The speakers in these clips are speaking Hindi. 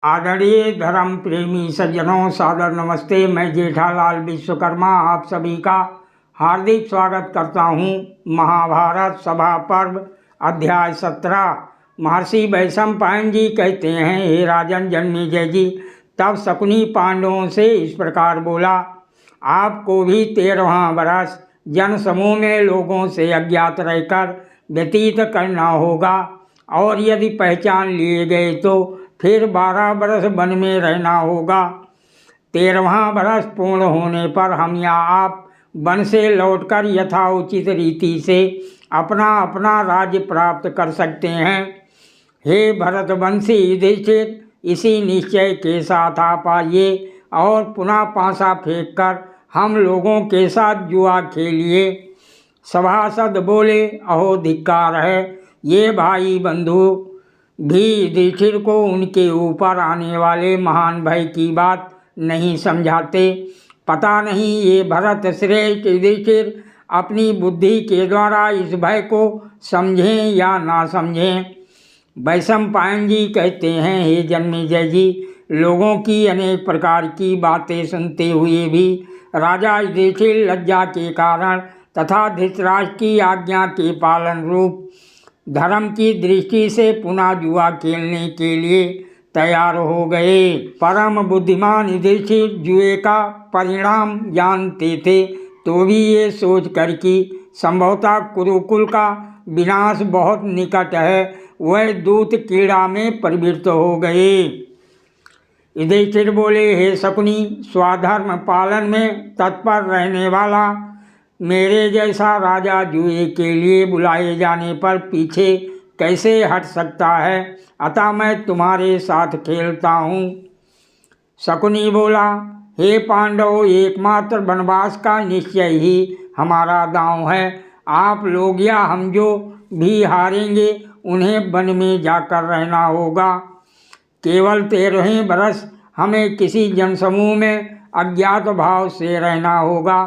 आदरणीय धर्म प्रेमी सज्जनों, सादर नमस्ते। मैं जेठालाल विश्वकर्मा आप सभी का हार्दिक स्वागत करता हूँ। महाभारत सभा पर्व अध्याय 17। महर्षि वैशंपायन जी कहते हैं, हे राजन जन्मेजय जी, तब शकुनी पांडवों से इस प्रकार बोला, आपको भी 13वां वर्ष जन समूह में लोगों से अज्ञात रहकर व्यतीत करना होगा, और यदि पहचान लिए गए तो फिर 12 बरस वन में रहना होगा। 13वां बरस पूर्ण होने पर हम या आप वन से लौटकर यथाउचित रीति से अपना अपना राज्य प्राप्त कर सकते हैं। हे भरतवंशी युधिष्ठिर, इसी निश्चय के साथ आप आइए और पुनः पासा फेंक कर हम लोगों के साथ जुआ खेलिए। सभासद बोले, अहो धिक्कार है, ये भाई बंधु भी युधिष्ठिर को उनके ऊपर आने वाले महान भय की बात नहीं समझाते। पता नहीं ये भरत श्रेष्ठ युधिष्ठिर अपनी बुद्धि के द्वारा इस भय को समझें या ना समझें। वैशंपायन जी कहते हैं, हे जन्मेजय जी, लोगों की अनेक प्रकार की बातें सुनते हुए भी राजा युधिष्ठिर लज्जा के कारण तथा धृतराष्ट्र की आज्ञा के पालन रूप धर्म की दृष्टि से पुनः जुआ खेलने के लिए तैयार हो गए। परम बुद्धिमान युधिष्ठिर जुए का परिणाम जानते थे, तो भी ये सोच कर कि संभवतः कुरुकुल का विनाश बहुत निकट है, वह दूत क्रीड़ा में प्रवृत्त हो गए। युधिष्ठिर बोले, हे शकुनी, स्वधर्म पालन में तत्पर रहने वाला मेरे जैसा राजा जुए के लिए बुलाए जाने पर पीछे कैसे हट सकता है, अतः मैं तुम्हारे साथ खेलता हूँ। शकुनी बोला, हे पांडव, एकमात्र वनवास का निश्चय ही हमारा दांव है। आप लोग या हम जो भी हारेंगे उन्हें वन में जाकर रहना होगा। केवल 13वें बरस हमें किसी जनसमूह में अज्ञात भाव से रहना होगा।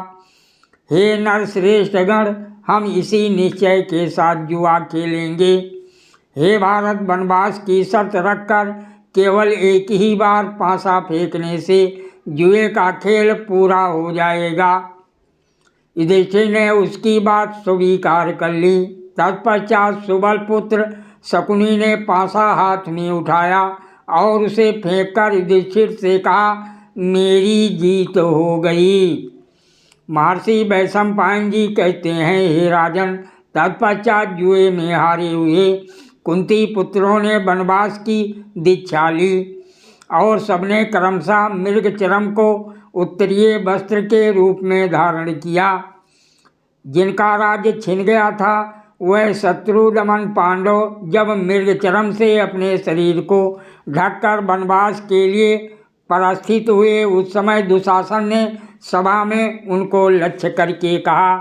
हे नरश्रेष्ठगण, हम इसी निश्चय के साथ जुआ खेलेंगे। हे भारत, वनवास की शर्त रखकर केवल एक ही बार पासा फेंकने से जुए का खेल पूरा हो जाएगा। युधिष्ठिर ने उसकी बात स्वीकार कर ली। तत्पश्चात सुबल पुत्र शकुनी ने पासा हाथ में उठाया और उसे फेंककर युधिष्ठिर से कहा, मेरी जीत हो गई। महर्षि वैशंपायन जी कहते हैं, हे राजन, तत्पश्चात जुए में हारे हुए कुंती पुत्रों ने वनवास की दीक्षा ली और सबने क्रमशः मृगचर्म को उत्तरीय वस्त्र के रूप में धारण किया। जिनका राज्य छिन गया था वह शत्रुदमन पांडव जब मृगचर्म से अपने शरीर को ढककर वनवास के लिए परास्थित हुए, उस समय दुशासन ने सभा में उनको लक्ष्य करके कहा।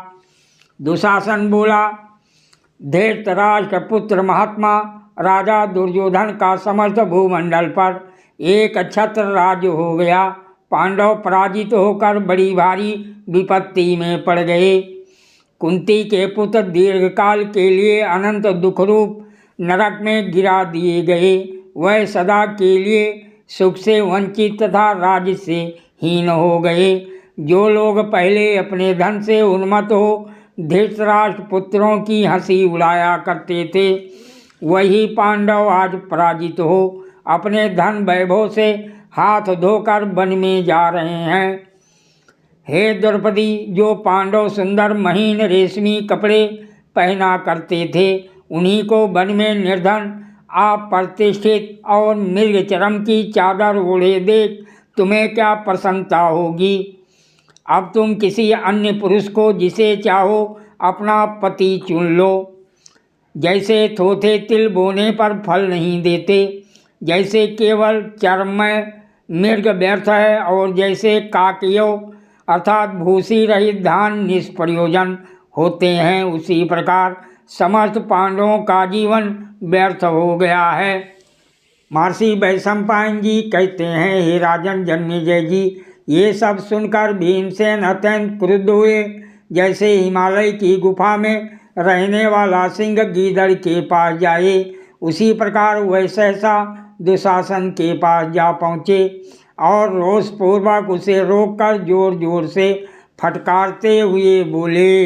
दुशासन बोला, धृतराष्ट्र पुत्र महात्मा राजा दुर्योधन का समस्त भूमंडल पर एक छत्र राज्य हो गया। पांडव पराजित होकर बड़ी भारी विपत्ति में पड़ गए। कुंती के पुत्र दीर्घकाल के लिए अनंत दुखरूप नरक में गिरा दिए गए। वह सदा के लिए सुख से वंचित तथा राज्य से हीन हो गए। जो लोग पहले अपने धन से उन्मत्त हो धृतराष्ट्र पुत्रों की हंसी उड़ाया करते थे, वही पांडव आज पराजित हो अपने धन वैभव से हाथ धोकर वन में जा रहे हैं। हे द्रौपदी, जो पांडव सुंदर महीन रेशमी कपड़े पहना करते थे, उन्हीं को वन में निर्धन अप्रतिष्ठित और मृगचर्म की चादर ओढ़े देख तुम्हें क्या प्रसन्नता होगी। अब तुम किसी अन्य पुरुष को जिसे चाहो अपना पति चुन लो। जैसे थोथे तिल बोने पर फल नहीं देते, जैसे केवल चर्ममय मृग व्यर्थ है, और जैसे काकयो अर्थात भूसी रहित धान निष्प्रयोजन होते हैं, उसी प्रकार समस्त पांडवों का जीवन व्यर्थ हो गया है। महर्षि वैशंपायन जी कहते हैं, हे राजन जन्मेजय जी, ये सब सुनकर भीमसेन अत्यंत क्रुद्ध हुए। जैसे हिमालय की गुफा में रहने वाला सिंह गीदड़ के पास जाए, उसी प्रकार वह सहसा दुशासन के पास जा पहुँचे और रोषपूर्वक उसे रोककर जोर जोर से फटकारते हुए बोले।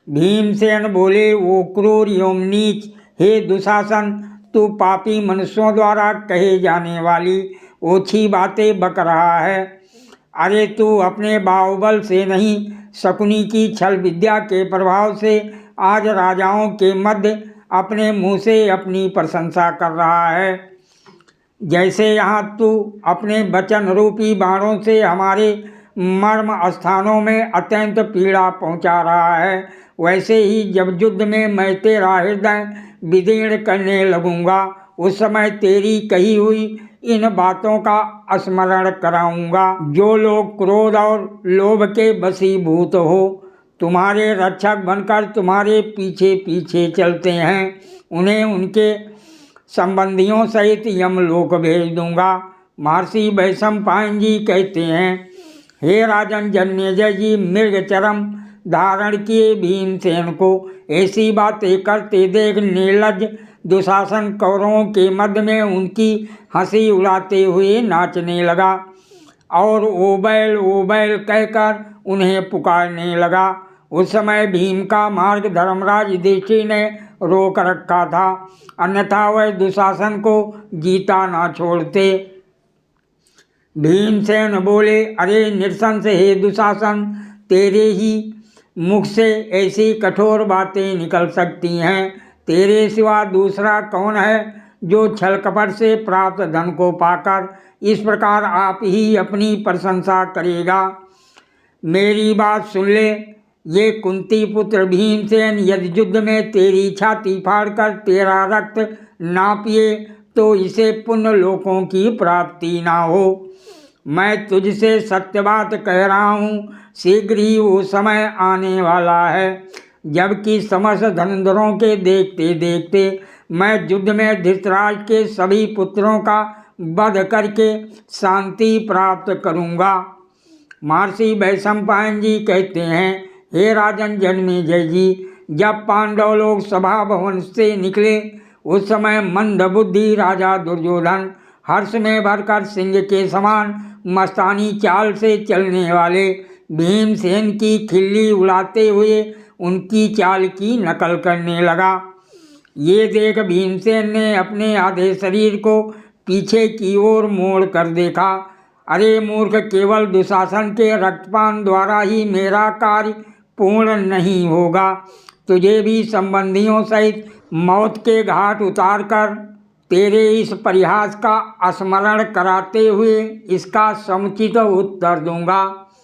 भीमसेन बोले, वो क्रूर एवं नीच, हे दुशासन, तू पापी मनुष्यों द्वारा कहे जाने वाली ओछी बातें बक रहा है। अरे तू अपने बाहुबल से नहीं, शकुनी की छल विद्या के प्रभाव से आज राजाओं के मध्य अपने मुंह से अपनी प्रशंसा कर रहा है। जैसे यहाँ तू अपने वचन रूपी बाणों से हमारे मर्म स्थानों में अत्यंत पीड़ा पहुँचा रहा है, वैसे ही जब युद्ध में मैं तेरा हृदय विदीर्ण करने लगूंगा, उस समय तेरी कही हुई इन बातों का स्मरण कराऊंगा। जो लोग क्रोध और लोभ के वशीभूत हो, तुम्हारे रक्षक बनकर तुम्हारे पीछे पीछे चलते हैं, उन्हें उनके संबंधियों सहित यमलोक भेज दूंगा। महर्षि वैशंपायन जी कहते हैं, हे राजन जन्मेजय जी, मृग चरम धारण किए भीमसेन को ऐसी बातें करते देख निर्लज्ज दुशासन कौरवों के मध्य में उनकी हंसी उड़ाते हुए नाचने लगा और ओ बैल कहकर उन्हें पुकारने लगा। उस समय भीम का मार्ग धर्मराज युधिष्ठिर ने रोक रखा था, अन्यथा वह दुशासन को जीता ना छोड़ते। भीमसेन बोले, अरे निरसंस हे दुशासन, तेरे ही मुख से ऐसी कठोर बातें निकल सकती हैं। तेरे सिवा दूसरा कौन है जो छल कपट से प्राप्त धन को पाकर इस प्रकार आप ही अपनी प्रशंसा करेगा। मेरी बात सुन ले, ये कुंती पुत्र भीमसेन यदि युद्ध में तेरी छाती फाड़कर तेरा रक्त ना पिए तो इसे पुण्य लोकों की प्राप्ति ना हो। मैं तुझसे सत्य बात कह रहा हूँ, शीघ्र ही वो समय आने वाला है जबकि समस्त धनुर्धरों के देखते देखते मैं युद्ध में धृतराज के सभी पुत्रों का वध करके शांति प्राप्त करूँगा। महर्षि वैशंपायन जी कहते हैं, हे राजन जन्मेजय जी, जब पांडव लोग सभा भवन से निकले उस समय मंद बुद्धि राजा दुर्योधन हर्ष में भरकर सिंह के समान मस्तानी चाल से चलने वाले भीमसेन की खिल्ली उड़ाते हुए उनकी चाल की नकल करने लगा। ये देख भीमसेन ने अपने आधे शरीर को पीछे की ओर मोड़ कर देखा। अरे मूर्ख, केवल दुशासन के रक्तपान द्वारा ही मेरा कार्य पूर्ण नहीं होगा, तुझे भी संबंधियों सहित मौत के घाट उतारकर तेरे इस परिहास का स्मरण कराते हुए इसका समुचित उत्तर दूंगा।